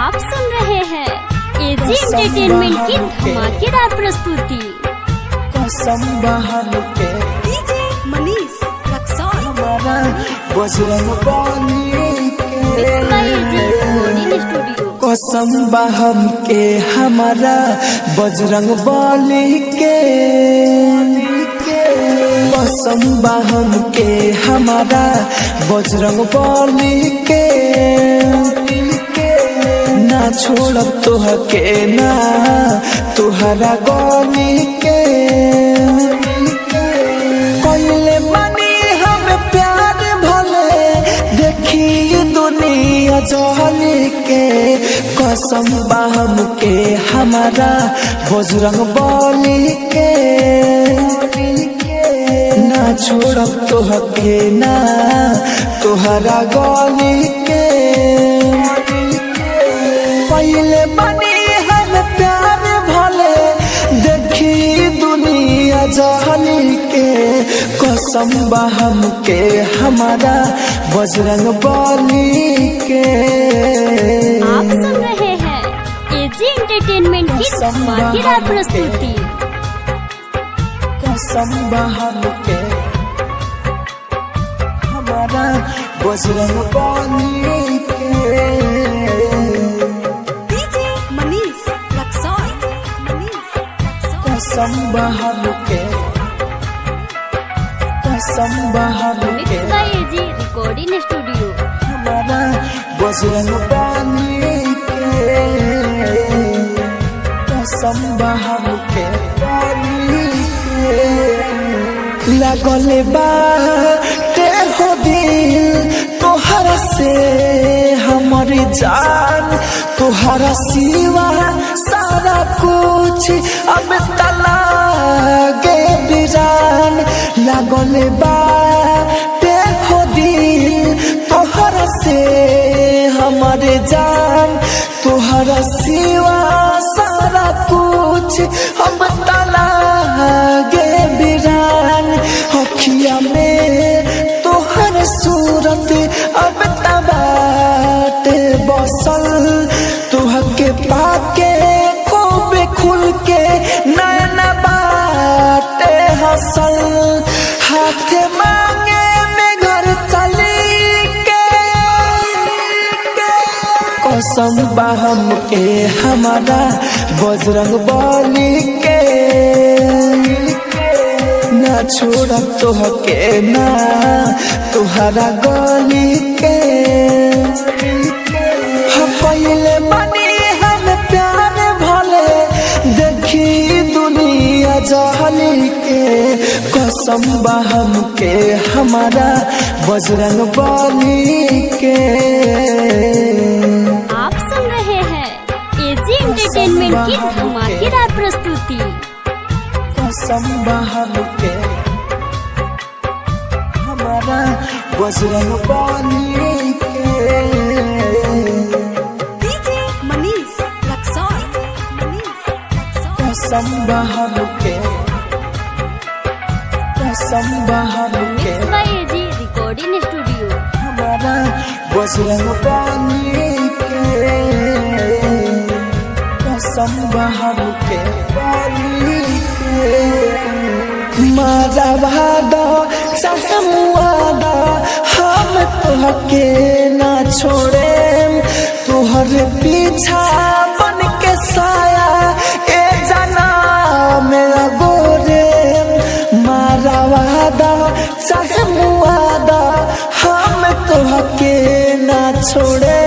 आप सुन रहे हैं एजी एंटरटेनमेंट की धमाकेदार प्रस्तुति। कसम बहन के डीजे मनीष रक्सौल हमारा बजरंग बली के स्टूडियो। कसम बहन के हमारा बजरंग बली के कसम बहन के हमारा बजरंग बली के ना छोड़ब तोहके ना तुहरा गली के पहले मनी हम प्यार भले देखी दुनिया जहली के कसम बहम के हमारा बजरंग बली के ना छोड़ब तोहके ना तुहरा गली के पहले बनी हम प्यार भले देखी दुनिया जहली के कसम बहम के हमारा बजरंग बली के आप सुन रहे हैं एजी एंटरटेनमेंट की धमाकेदार प्रस्तुति। कसम बहम के हमारा बजरंग बली के डीजे मनीष रक्सौल कसम बहम के कसम बहम के एजी रिकॉर्डिंग स्टूडियो। हमारा बजरंग बली के कसम बहम के लगल बाटे हो दिल तोहरा से हमर जान तोहरा सिवा सारा कुछ अब तलागे बिरान लगल बाटे हो दिल तोहरा से हमर जान तोहरा सिवा सारा कुछ अब तलागे बिरान अखिया में तोहर सूरत अब तबाटे बसल तुहके पाके खूब खुल के नैन बाटे हसल हाथ मांगे में घर चली के कसम बहम के हमारा बजरंग बली के ना छोड़ब तोहके ना तुहरा गली के पहले बनी हम प्यार भले देखी दुनिया जहली के कसम बहम के हमारा बजरंग बली के आप सुन रहे हैं एजी एंटरटेनमेंट की धमाकेदार प्रस्तुति। कसम बहम के हमारा बजरंग बली के डीजे मनीष रक्सौल कसम बहम के कसम बहम के एजी रिकॉर्डिंग स्टूडियो। हमारा बजरंग बली के कसम बहम के मारा वादा ससमुआदा हम तोहके ना छोड़े तोहर पीछा बन के साया ए जना मेरा गोरे मारा वादा ससमुआदा हम तोहके ना छोड़े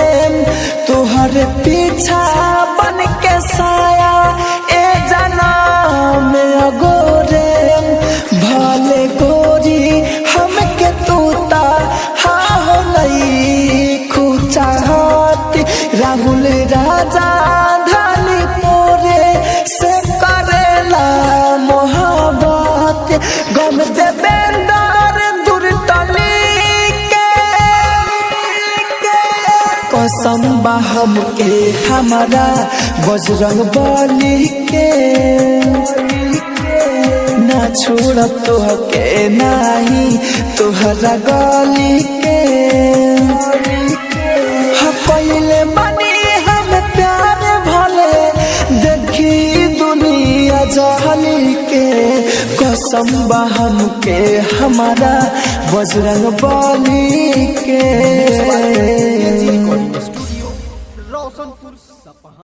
तोहर पीछा बन के साया ए जना मेरा गोरे भले गोरी हमके तूता हाँ हो नहीं खुचाहत राहुल राजा धानी तोरे से करेला मोहब्बत गम दे बेंदार दूर तली के कसम बहम के हमारा बजरंग बली के ना छोड़ब तोहके नाही तोहरा गली के पहले बनी हम के कसम बा हमके हमारा बजरंग बली के।